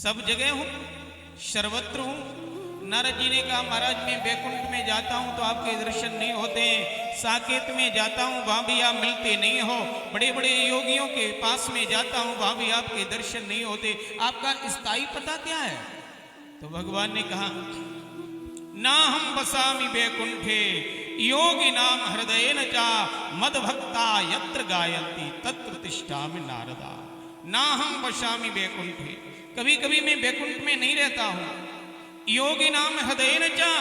सब जगह हूं, सर्वत्र हूं। नारद जी ने कहा महाराज मैं बैकुंठ में जाता हूं तो आपके दर्शन नहीं होते, साकेत में जाता हूं वहां भी आप मिलते नहीं हो, बड़े बड़े योगियों के पास में जाता हूं वहां भी आपके दर्शन नहीं होते, आपका स्थायी पता क्या है? तो भगवान ने कहा ना हम बसामि बैकुंठे योगी नाम हृदय न चा मद भक्ता यत्र गायन्ति तत्र तिष्ठामि नारदा। ना हम बसामि बैकुंठे, कभी कभी मैं बैकुंठ में नहीं रहता हूं, योगी नाम हृदय न चा,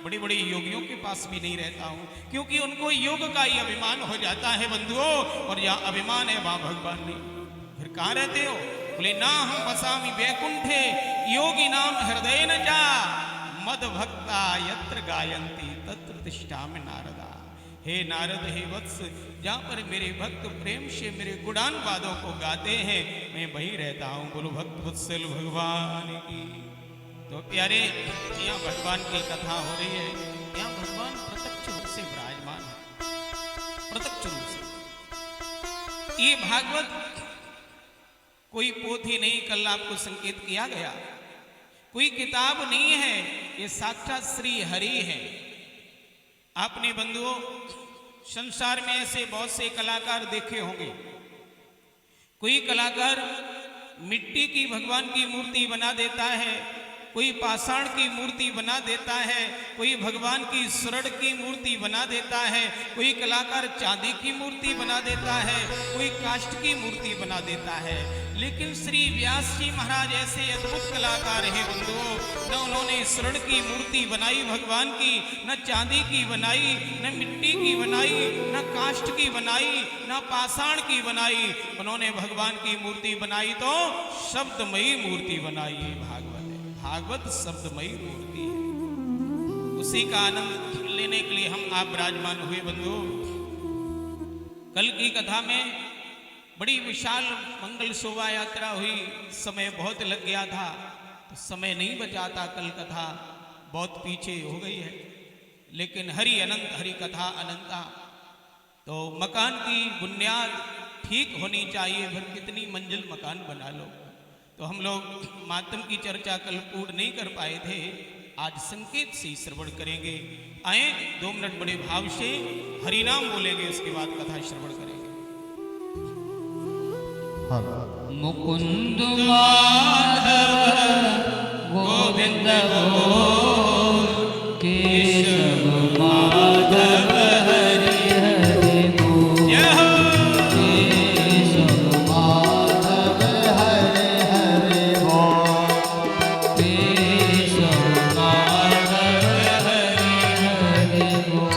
बड़ी बड़ी योगियों के पास भी नहीं रहता हूं, क्योंकि उनको योग का ही अभिमान हो जाता है बंधुओं, और जहां अभिमान है वहां भगवान नहीं। फिर कहां रहते हो? बोले ना हम बसामि बैकुंठे योगी नाम हृदय न चा मद भक्ता यत्र गायन्ति तत्र तिष्ठामि नारदा। हे नारद हे वत्स, जहां पर मेरे भक्त प्रेम से मेरे गुणान वादों को गाते हैं मैं वहीं रहता हूं। बोलो भक्त वत्सल भगवान की। तो प्यारे यहाँ भगवान की कथा हो रही है, यहाँ भगवान प्रत्यक्ष रूप से विराजमान है, प्रत्यक्ष रूप से। ये भागवत कोई पोथी नहीं, कल आपको संकेत किया गया, कोई किताब नहीं है, ये साक्षात श्री हरि है। आपने बंधुओं संसार में ऐसे बहुत से कलाकार देखे होंगे, कोई कलाकार मिट्टी की भगवान की मूर्ति बना देता है, कोई पाषाण की मूर्ति बना देता है, कोई भगवान की स्वर्ण की मूर्ति बना देता है, कोई कलाकार चांदी की मूर्ति बना देता है, कोई काष्ठ की मूर्ति बना देता है। लेकिन श्री व्यास जी महाराज ऐसे अद्भुत कलाकार हैं बंधुओं, न उन्होंने स्वर्ण की मूर्ति बनाई भगवान की, न चांदी की बनाई, न मिट्टी की बनाई, न काष्ठ की बनाई, न पाषाण की बनाई, उन्होंने भगवान की मूर्ति बनाई तो शब्दमयी मूर्ति बनाई है। भागवत शब्दमयी मूर्ति है, उसी का आनंद लेने के लिए हम आप विराजमान हुए बंधु। कल की कथा में बड़ी विशाल मंगल शोभा यात्रा हुई, समय बहुत लग गया था तो समय नहीं बचा था, कल कथा बहुत पीछे हो गई है, लेकिन हरि अनंत, हरि कथा अनंता। तो मकान की बुनियाद ठीक होनी चाहिए, फिर कितनी मंजिल मकान बना लो। तो हम लोग मातम की चर्चा कल पूर्ण नहीं कर पाए थे, आज संकेत से श्रवण करेंगे। आए 2 मिनट बड़े भाव से हरिनाम बोलेंगे, उसके बाद कथा श्रवण करेंगे। मुकुंद माधव गोविंद बोल, केशव माधव हरि हरि बोल, केशव माधव हरि हरि बोल, केशव माधव हरि हरि बोल।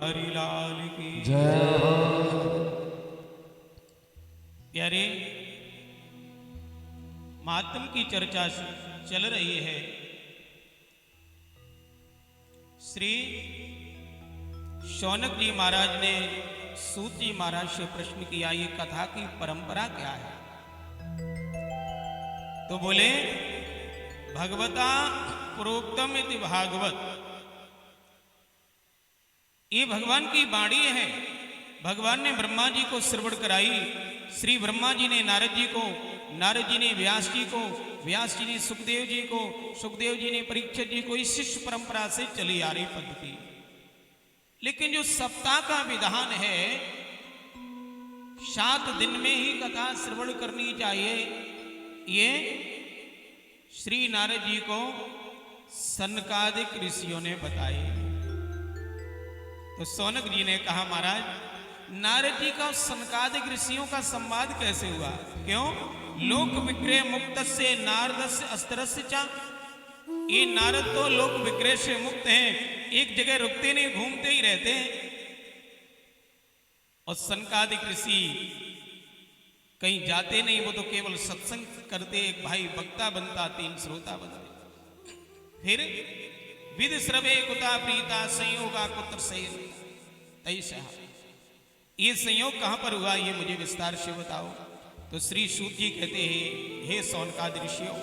हरिलाल की जय हो। प्यारे, महात्म की चर्चा चल रही है। श्री शौनक जी महाराज ने सूत जी महाराज से प्रश्न किया, ये कथा की परंपरा क्या है? तो बोले, भगवता प्रोक्तम इति भागवत। ये भगवान की वाणी है। भगवान ने ब्रह्मा जी को श्रवण कराई। श्री ब्रह्मा जी ने नारद जी को, नारद जी ने व्यास जी को, व्यास जी ने सुखदेव जी को, सुखदेव जी ने परीक्षित जी को। इस शिष्य परंपरा से चली आ रही पद्धति। लेकिन जो सप्ताह का विधान है, 7 दिन में ही कथा श्रवण करनी चाहिए, ये श्री नारद जी को सनकादिक ऋषियों ने बताई। तो शौनक जी ने कहा, महाराज, नारद जी का और सनकादिक ऋषियों का संवाद कैसे हुआ? क्यों? लोक विक्रय मुक्त से नारद से अस्त्रस्य चा। ये नारद तो लोक विक्रय से मुक्त हैं, एक जगह रुकते नहीं, घूमते ही रहते हैं। और सनकादिक ऋषि कहीं जाते नहीं, वो तो केवल सत्संग करते। एक भाई वक्ता बनता, 3 श्रोता बनते। फिर विद श्रवे कुता प्रीता संयोगा कुत्र से ऐसा। ये संयोग कहां पर हुआ, ये मुझे विस्तार से बताओ। तो श्री सूत जी कहते हैं, हे सौनकादि ऋषियों,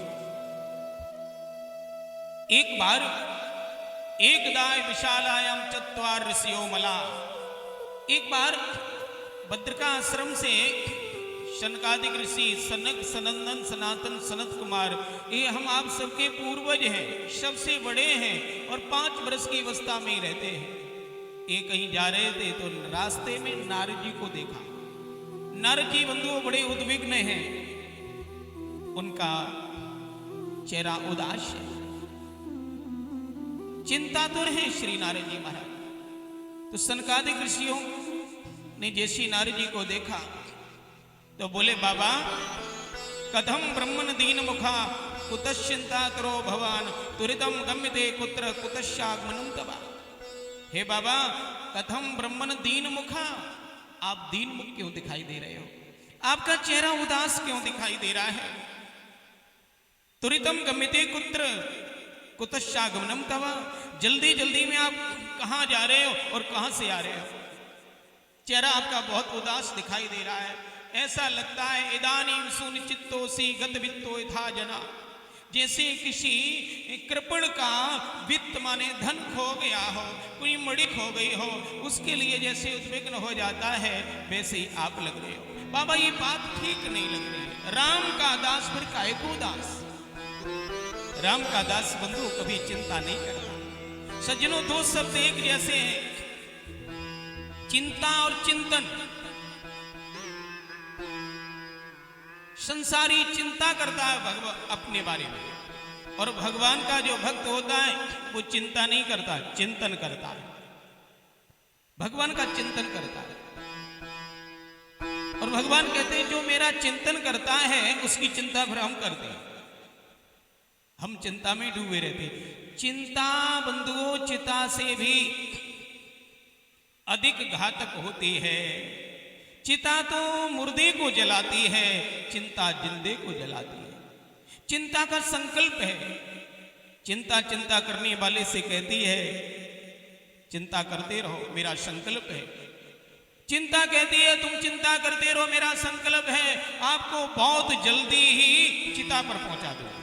एक बार एकदाय विशालायाम चत्वार ऋषियों मला। एक बार बद्रिका आश्रम से सनकादिक ऋषि सनक, सनंदन, सनातन, सनत कुमार, ये हम आप सबके पूर्वज हैं, सबसे बड़े हैं और 5 वर्ष की अवस्था में ही रहते हैं। ये कहीं जा रहे थे तो रास्ते में नारद जी को देखा। नारद जी बंधु बड़े उद्विग्न हैं, उनका चेहरा उदास है, चिंतातुर है श्री नारद जी महाराज। तो सनकादिक ऋषियों ने जैसी नारद जी को देखा तो बोले, बाबा, कथम ब्रह्मन दीन मुखा कुतश्चिंता करो भवान तुरितम गम्यते कुत्र कुतश्चागमनम तवा। हे बाबा, कथम ब्रह्मन दीन मुखा, आप दीन मुख क्यों दिखाई दे रहे हो? आपका चेहरा उदास क्यों दिखाई दे रहा है? तुरितम गम्यते कुत्र कुतश्चागमनम तवा, जल्दी जल्दी में आप कहां जा रहे हो और कहां से आ रहे हो? चेहरा आपका बहुत उदास दिखाई दे रहा है। ऐसा लगता है इदानीं सुनिचित्तोसी गतवित्तो यथा जना, जैसे किसी कृपण का वित्त माने धन खो गया हो, कोई मड़ी खो गई हो, उसके लिए जैसे उद्विग्न हो जाता है, वैसे ही आप लग रहे हो। बाबा, ये बात ठीक नहीं लग रही है। राम का दास फिर काहे को दास? राम का दास बंधु कभी चिंता नहीं करता। सज्जनों, 2 शब्द एक जैसे हैं, चिंता और चिंतन। संसारी चिंता करता है अपने बारे में, और भगवान का जो भक्त होता है वो चिंता नहीं करता, चिंतन करता है। भगवान का चिंतन करता है। और भगवान कहते हैं, जो मेरा चिंतन करता है उसकी चिंता फिर हम करते हैं। हम चिंता में डूबे रहते। चिंता बंधुओं चिता से भी अधिक घातक होती है। चिता तो मुर्दे को जलाती है, चिंता जिंदे को जलाती है। चिंता का संकल्प है। चिंता चिंता करने वाले से कहती है, चिंता करते रहो, मेरा संकल्प है। चिंता कहती है, तुम चिंता करते रहो, मेरा संकल्प है आपको बहुत जल्दी ही चिता पर पहुंचा दूंगा।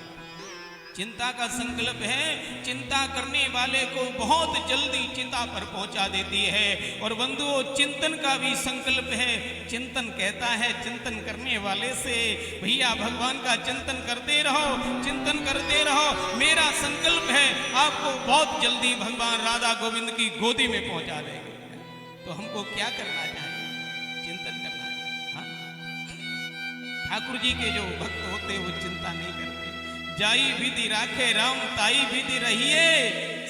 चिंता का संकल्प है, चिंता करने वाले को बहुत जल्दी चिंता पर पहुंचा देती है। और बंधुओं, चिंतन का भी संकल्प है। चिंतन कहता है चिंतन करने वाले से, भैया भगवान का चिंतन करते रहो, चिंतन करते रहो, मेरा संकल्प है आपको बहुत जल्दी भगवान राधा गोविंद की गोदी में पहुंचा देंगे। तो हमको क्या करना चाहिए? चिंतन करना चाहिए। हाँ? ठाकुर जी के जो भक्त होते वो चिंता नहीं करते। जाई विधि राखे राम ताई विधि रहिए,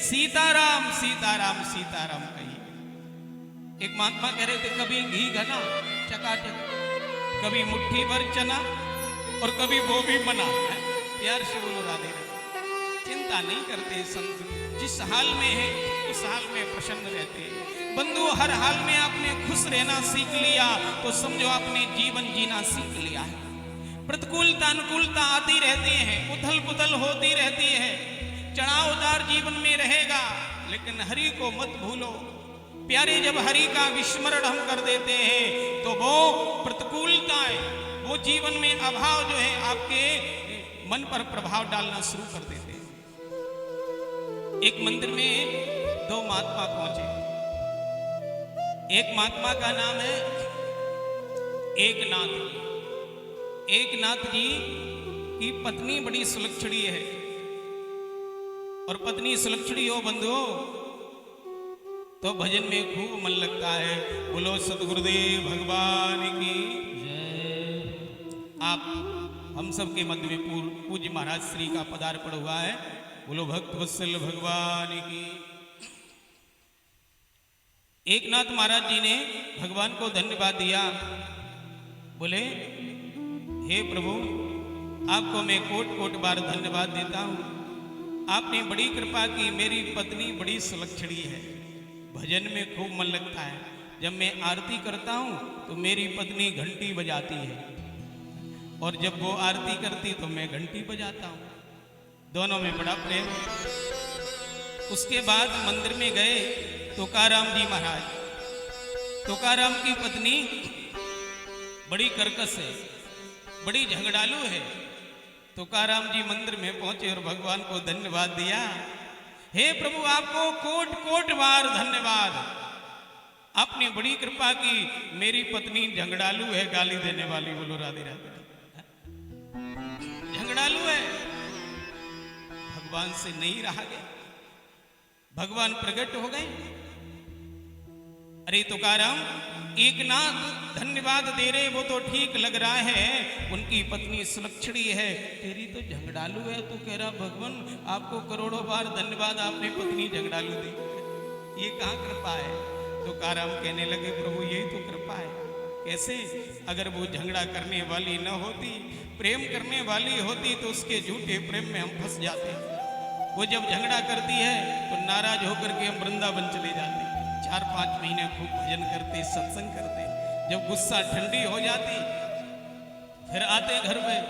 सीताराम सीताराम सीताराम कहिए। एक महात्मा कह रहे थे, कभी घी घना चकाचक, कभी मुट्ठी भर चना और कभी वो भी मना। प्यार से बोलो राधे राधे। चिंता नहीं करते संत, जिस हाल में है उस हाल में प्रसन्न रहते हैं। बंधु हर हाल में आपने खुश रहना सीख लिया तो समझो आपने जीवन जीना सीख लिया है। प्रतिकूलता अनुकूलता आती रहती है, उथल पुथल होती रहती है, चढ़ाव उतार जीवन में रहेगा, लेकिन हरि को मत भूलो। प्यारे जब हरि का विस्मरण हम कर देते हैं तो वो प्रतिकूलताएं, वो जीवन में अभाव जो है आपके मन पर प्रभाव डालना शुरू कर देते हैं। एक मंदिर में दो महात्मा पहुंचे। एक महात्मा का नाम है एकनाथ। एकनाथ जी की पत्नी बड़ी सुलक्षणी है, और पत्नी सुलक्षणी हो बंधुओं तो भजन में खूब मन लगता है। बोलो सतगुरुदेव भगवान की जय। आप हम सब के मध्य में पूज्य महाराज श्री का पदार्पण हुआ है। बोलो भक्त वत्सल भगवान की। एकनाथ महाराज जी ने भगवान को धन्यवाद दिया। बोले हे प्रभु, आपको मैं कोट कोट बार धन्यवाद देता हूँ। आपने बड़ी कृपा की, मेरी पत्नी बड़ी सुलक्षणी है, भजन में खूब मन लगता है। जब मैं आरती करता हूँ तो मेरी पत्नी घंटी बजाती है, और जब वो आरती करती तो मैं घंटी बजाता हूँ। दोनों में बड़ा प्रेम है। उसके बाद मंदिर में गए तुकाराम जी महाराज। तुकाराम की पत्नी बड़ी कर्कश है, बड़ी झगड़ालू है। तुकाराम जी मंदिर में पहुंचे और भगवान को धन्यवाद दिया। हे प्रभु, आपको कोट कोट बार धन्यवाद। आपने बड़ी कृपा की, मेरी पत्नी झगड़ालू है, गाली देने वाली। बोलो राधे राधे। झगड़ालू है, भगवान से नहीं रहा गया। भगवान प्रकट हो गए। अरे तुकाराम, एकनाथ धन्यवाद दे रहे, वो तो ठीक लग रहा है, उनकी पत्नी सुलक्षणी है, तेरी तो झगड़ालू है। तो कह रहा भगवान आपको करोड़ों बार धन्यवाद, आपने पत्नी झगड़ालू दी, ये कहाँ कृपा है। तुकाराम कहने लगे प्रभु यही तो कृपा है। कैसे? अगर वो झगड़ा करने वाली न होती, प्रेम करने वाली होती तो उसके झूठे प्रेम में हम फंस जाते। वो जब झगड़ा करती है तो नाराज होकर के हम वृंदावन चले जाते, 4-5 महीने खूब भजन करते, सत्संग करते। जब गुस्सा ठंडी हो जाती फिर आते घर में,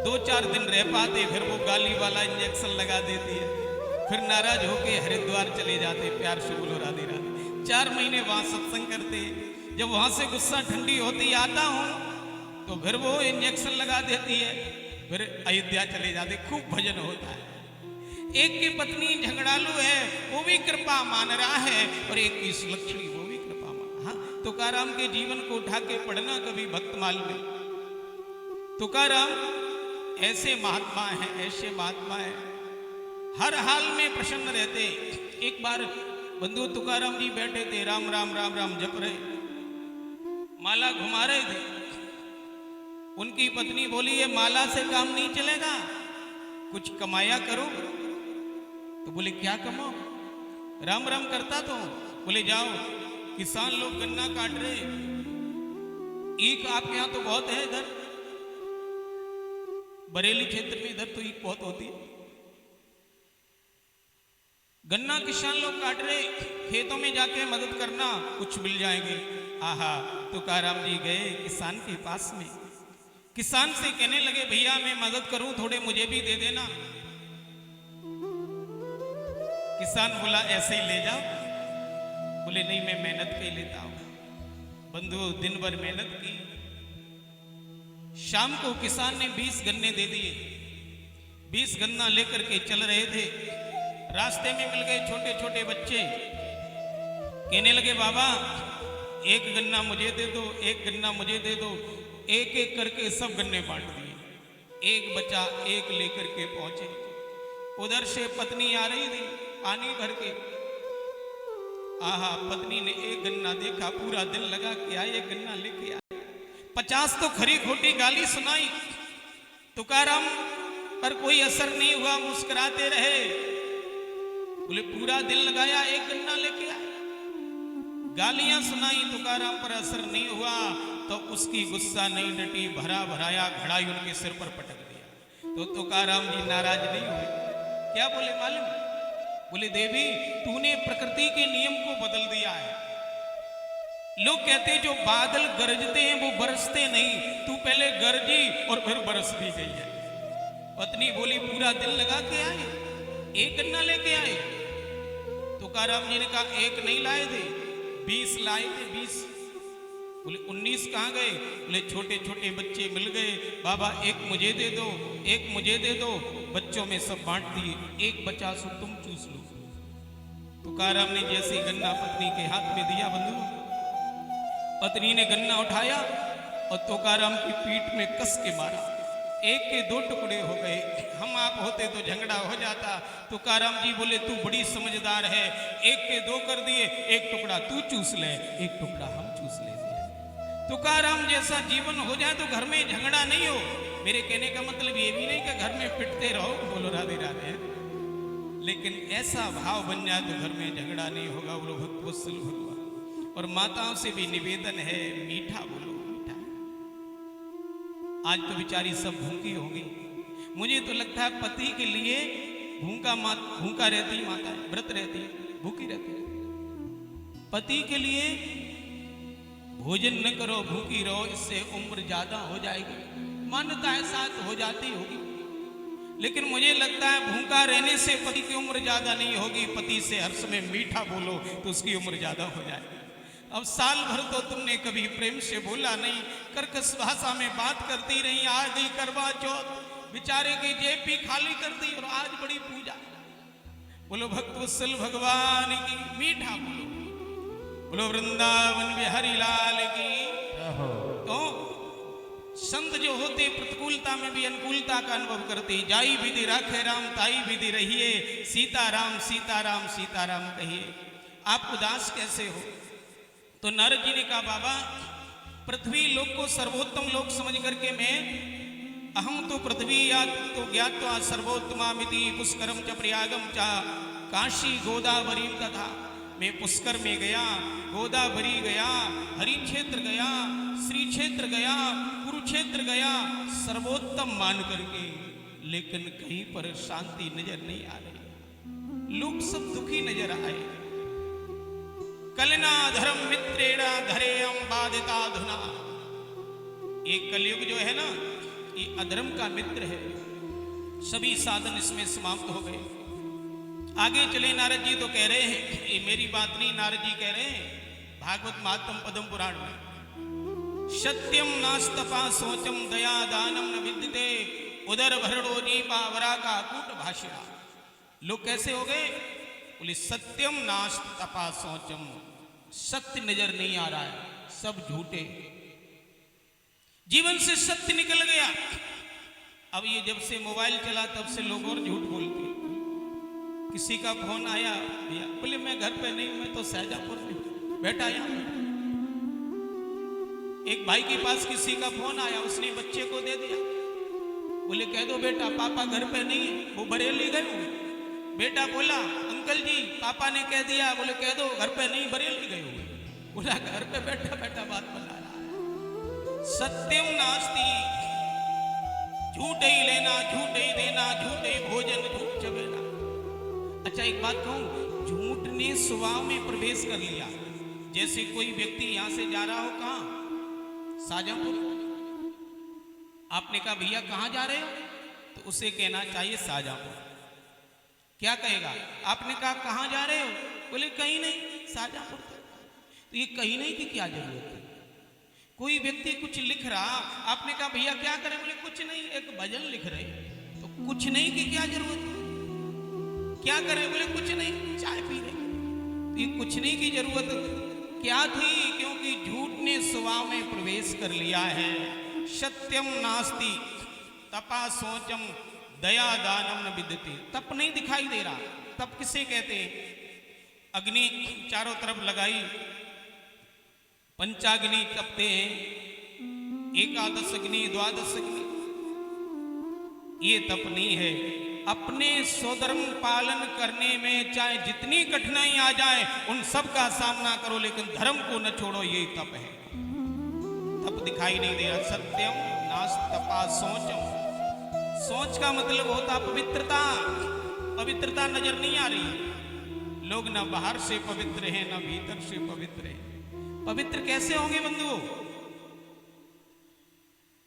2-4 दिन रह पाते, फिर वो गाली वाला इंजेक्शन लगा देती है, फिर नाराज होके हरिद्वार चले जाते। प्यार से बोलो राधे राधे। 4 महीने वहां सत्संग करते। जब वहां से गुस्सा ठंडी होती आता हूं तो फिर वो इंजेक्शन लगा देती है, फिर अयोध्या चले जाते, खूब भजन होता है। एक की पत्नी झगड़ालू है, वो भी कृपा मान रहा है, और एक की सुलक्षणी, वो भी कृपा मान। हाँ, तुकाराम के जीवन को उठा के पढ़ना कभी भक्तमाल में। तुकाराम ऐसे महात्मा हैं, ऐसे महात्मा हैं, हर हाल में प्रसन्न रहते। एक बार बंधु तुकाराम जी बैठे थे, राम राम राम राम जप रहे, माला घुमा रहे थे। उनकी पत्नी बोली ये माला से काम नहीं चलेगा, कुछ कमाया करो। तो बोले क्या कमाओ? राम राम करता तो। बोले जाओ, किसान लोग गन्ना काट रहे, ईख आपके यहां तो बहुत है, इधर बरेली क्षेत्र में इधर तो ईख बहुत होती है। गन्ना किसान लोग काट रहे, खेतों में जाके मदद करना, कुछ मिल जाएंगे। आहा, तुकाराम जी गए किसान के पास में, किसान से कहने लगे भैया मैं मदद करूं, थोड़े मुझे भी दे देना। किसान बोला ऐसे ही ले जाओ। बोले नहीं, मैं मेहनत के लेता हूं। बंधु दिन भर मेहनत की, शाम को किसान ने 20 गन्ने दे दिए। 20 गन्ना लेकर के चल रहे थे, रास्ते में मिल गए छोटे छोटे बच्चे, कहने लगे बाबा एक गन्ना मुझे दे दो, एक गन्ना मुझे दे दो। एक एक करके सब गन्ने बांट दिए। एक बच्चा एक लेकर के पहुंचे। उधर से पत्नी आ रही थी पानी भर के। आहा, पत्नी ने एक गन्ना देखा, पूरा दिल लगा के आए, एक गन्ना लेके आए। 50 तो खरी खोटी गाली सुनाई, तुकाराम पर कोई असर नहीं हुआ, मुस्कुराते रहे। बोले पूरा दिल लगाया, एक गन्ना लेके आए, गालियां सुनाई, तुकाराम पर असर नहीं हुआ। तो उसकी गुस्सा नहीं डटी, भरा भराया घड़ाई उनके सिर पर पटक दिया। तो तुकाराम जी नाराज नहीं हुए, क्या बोले मालूम? बोले देवी तूने प्रकृति के नियम को बदल दिया है। लोग कहते हैं जो बादल गरजते हैं वो बरसते नहीं, तू पहले गरजी और फिर बरस भी गई है। पत्नी बोली पूरा दिन लगा के आए, एक गन्ना लेके आए। तुकाराम जी ने कहा एक नहीं लाए थे, 20 लाए थे, 20। बोले 19 कहाँ गए? बोले छोटे छोटे बच्चे मिल गए, बाबा एक मुझे दे दो, एक मुझे दे दो। बच्चों में सब बांट दिए, एक बचा सो तुम चूस लो। तुकाराम ने जैसे गन्ना पत्नी के हाथ में दिया, बंधु पत्नी ने गन्ना उठाया और तुकाराम की पीठ में कस के मारा। एक के 2 टुकड़े हो गए। हम आप होते तो झगड़ा हो जाता। तुकाराम जी बोले तू बड़ी समझदार है, एक के 2 कर दिए, एक टुकड़ा तू चूस ले, एक टुकड़ा हम चूस लेते। तुकाराम जैसा जीवन हो जाए तो घर में झगड़ा नहीं हो। मेरे कहने का मतलब ये भी नहीं कि घर में पिटते रहो, बोलो राधे राधे, लेकिन ऐसा भाव बन जाए तो घर में झगड़ा नहीं होगा। बोलो भक्तवत्सल भगवान। और माताओं से भी निवेदन है, मीठा बोलो, मीठा। आज तो बेचारी सब भूखी होंगी। मुझे तो लगता है पति के लिए भूखा रहती माता, व्रत रहती है, भूखी रहती है। पति के लिए भोजन न करो, भूखी रहो, इससे उम्र ज्यादा हो जाएगी। मान्यता है साथ हो जाती होगी, लेकिन मुझे लगता है भूखा रहने से पति की उम्र ज्यादा नहीं होगी। पति से हर समय मीठा बोलो तो उसकी उम्र ज्यादा हो जाएगी। अब साल भर तो तुमने कभी प्रेम से बोला नहीं, कर्कश भाषा में बात करती रही। आ गई करवा चौथ, बेचारे की जेब भी खाली कर दी और आज बड़ी पूजा। बोलो भक्तवत्सल भगवान की, मीठा बोलो, बोलो वृंदावन बिहारी लाल की। तो संत जो होते प्रतिकूलता में भी अनुकूलता का अनुभव करते। जाई विधि राखे राम, ताई विधि रहिए, सीताराम सीताराम सीताराम कहिए। आप उदास कैसे हो? तो नारद जी ने कहा बाबा पृथ्वी लोक को सर्वोत्तम लोक समझ करके मैं अहम तो पृथ्वी या तो ज्ञात्वा सर्वोत्तमामिति पुष्करम च प्रयागम च काशी गोदावरी तथा। मैं पुष्कर में गया, गोदावरी गया, हरि क्षेत्र गया, श्री क्षेत्र गया, कुरुक्षेत्र गया, सर्वोत्तम मान करके, लेकिन कहीं पर शांति नजर नहीं आ रही। लोग सब दुखी नजर आए। कलना धर्म मित्रेणा धरेयम बाधिता धुना। एक कलयुग जो है ना, ये अधर्म का मित्र है। सभी साधन इसमें समाप्त हो गए। आगे चले नारद जी तो कह रहे हैं, ये मेरी बात नहीं, नारद जी कह रहे हैं भागवत महात्म पद्म पुराण में, सत्यम नास्तपा सोचम दया दानम न विद्यते उदर भरणो नीपा वरा का कूट भाषा। लोग कैसे हो गए? बोले सत्यम नास्तपा सोचम, सत्य नजर नहीं आ रहा है, सब झूठे। जीवन से सत्य निकल गया। अब ये जब से मोबाइल चला तब से लोग और झूठ बोलते। किसी का फोन आया, भैया बोले मैं घर पे नहीं, मैं तो शाहजहांपुर में बैठा यहाँ। एक भाई के पास किसी का फोन आया, उसने बच्चे को दे दिया, बोले कह दो बेटा पापा घर पे नहीं है, वो बरेली गए हुए। बेटा बोला अंकल जी पापा ने कह दिया, बोले कह दो घर पे नहीं, बरेली गए हुए। बोला घर पे बैठा बैठा बात बना रहा है। सत्यम नास्ति, झूठ ही लेना, झूठ ही देना, झूठ ही भोजन, झूठ चबेना। अच्छा एक बात कहूं, झूठ ने स्वभाव में प्रवेश कर लिया। जैसे कोई व्यक्ति यहां से जा रहा हो, कहां? शाहजहांपुर। आपने कहा भैया कहां जा रहे हो? तो उसे कहना चाहिए शाहजहांपुर। क्या कहेगा? आपने कहा कहां जा रहे हो? बोले कहीं नहीं, शाहजहांपुर। तो ये कहीं नहीं की क्या जरूरत है? कोई व्यक्ति कुछ लिख रहा, आपने कहा भैया क्या करें? बोले कुछ नहीं, एक भजन लिख रहे। तो कुछ नहीं की क्या जरूरत है? क्या करें? बोले कुछ नहीं, चाय पी रहे। तो ये कुछ नहीं की जरूरत क्या थी? क्योंकि झूठ ने स्वभाव में प्रवेश कर लिया है। सत्यम नास्ति तपा सोचम दया दानम न विद्यते। तप नहीं दिखाई दे रहा। तप किसे कहते? अग्नि चारों तरफ लगाई, पंचाग्नि तपते हैं, एकादश अग्नि, द्वादश अग्नि, ये तप नहीं है। अपने स्वधर्म पालन करने में चाहे जितनी कठिनाई आ जाए उन सब का सामना करो, लेकिन धर्म को न छोड़ो, ये तप है। तप दिखाई नहीं दे रहा। सत्यम नास्तपा सोचम। सोच का मतलब होता पवित्रता। पवित्रता नजर नहीं आ रही। लोग ना बाहर से पवित्र हैं ना भीतर से पवित्र हैं। पवित्र कैसे होंगे बंधुओं?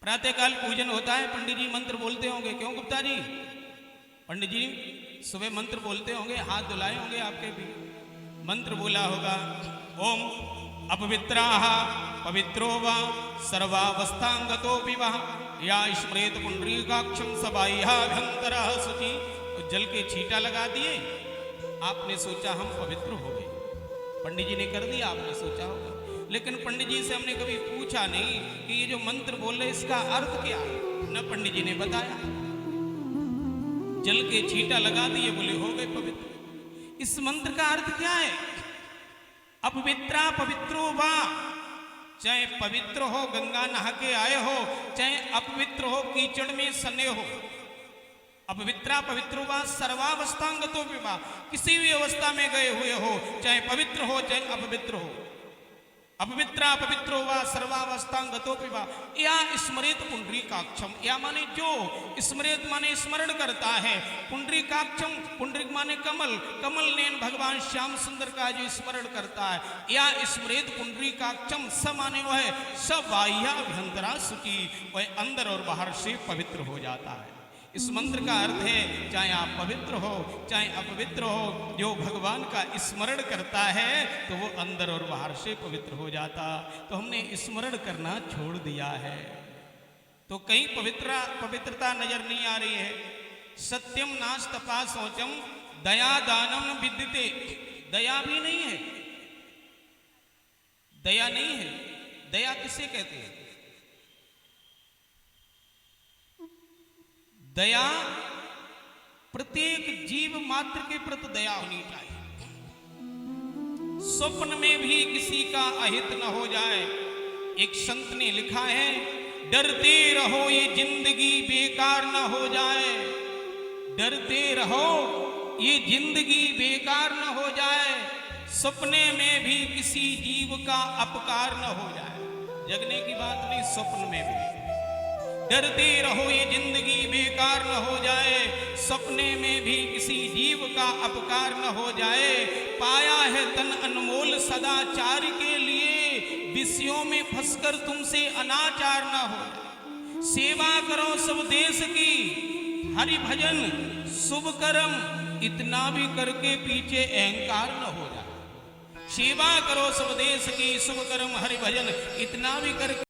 प्रातःकाल पूजन होता है, पंडित जी मंत्र बोलते होंगे, क्यों गुप्ता जी? पंडित जी सुबह मंत्र बोलते होंगे, हाथ धुलाए होंगे आपके भी, मंत्र बोला होगा, ओम अपवित्राः पवित्रो वा सर्वावस्थांगतोऽपि वा या स्मरेत पुंडरीकाक्षं सबाह्याभ्यन्तरः शुचि। तो जल के छींटा लगा दिए, आपने सोचा हम पवित्र हो गए, पंडित जी ने कर दिया, आपने सोचा होगा। लेकिन पंडित जी से हमने कभी पूछा नहीं कि ये जो मंत्र बोल रहे इसका अर्थ क्या है, न पंडित जी ने बताया। जल के छींटा लगा दिए, बोले हो गए पवित्र। इस मंत्र का अर्थ क्या है? अपवित्रा पवित्रो वा, चाहे पवित्र हो गंगा नहा के आए हो, चाहे अपवित्र हो कीचड़ में सने हो, अपवित्रा पवित्रो वा सर्वावस्थांगतो विवा, किसी भी अवस्था में गए हुए हो, चाहे पवित्र हो चाहे अपवित्र हो, अपवित्रा पवित्रो वा सर्वावस्थांगतो विवा या स्मरेत पुंडरीकाक्षम, या माने जो स्मरेत माने स्मरण करता है, पुंडरीकाक्षम पुंडरीक माने कमल, कमल नयन भगवान श्याम सुंदर का जो स्मरण करता है, या स्मरेत पुंडरीकाक्षम स माने वह सब बाह्याभ्यंतरा शुचि, वह अंदर और बाहर से पवित्र हो जाता है। इस मंत्र का अर्थ है चाहे आप पवित्र हो चाहे अपवित्र हो, जो भगवान का स्मरण करता है तो वो अंदर और बाहर से पवित्र हो जाता। तो हमने स्मरण करना छोड़ दिया है, तो कहीं पवित्रता नजर नहीं आ रही है। सत्यम नास्तपा शौचम दया दानम न विद्यते, दया भी नहीं है, दया नहीं है। दया किसे कहते हैं? दया प्रत्येक जीव मात्र के प्रति दया होनी चाहिए। स्वप्न में भी किसी का अहित न हो जाए। एक संत ने लिखा है, डरते रहो ये जिंदगी बेकार न हो जाए, डरते रहो ये जिंदगी बेकार न हो जाए, सपने में भी किसी जीव का अपकार न हो जाए। जगने की बात नहीं, स्वप्न में भी डरते रहो ये जिंदगी बेकार न हो जाए, सपने में भी किसी जीव का अपकार न हो जाए। पाया है तन अनमोल सदाचार के लिए, विषयों में फंसकर तुमसे अनाचार न हो जाए। सेवा करो सब देश की, हरि भजन शुभ कर्म, इतना भी करके पीछे अहंकार न हो जाए। सेवा करो सब देश की, शुभ कर्म हरि भजन, इतना भी करके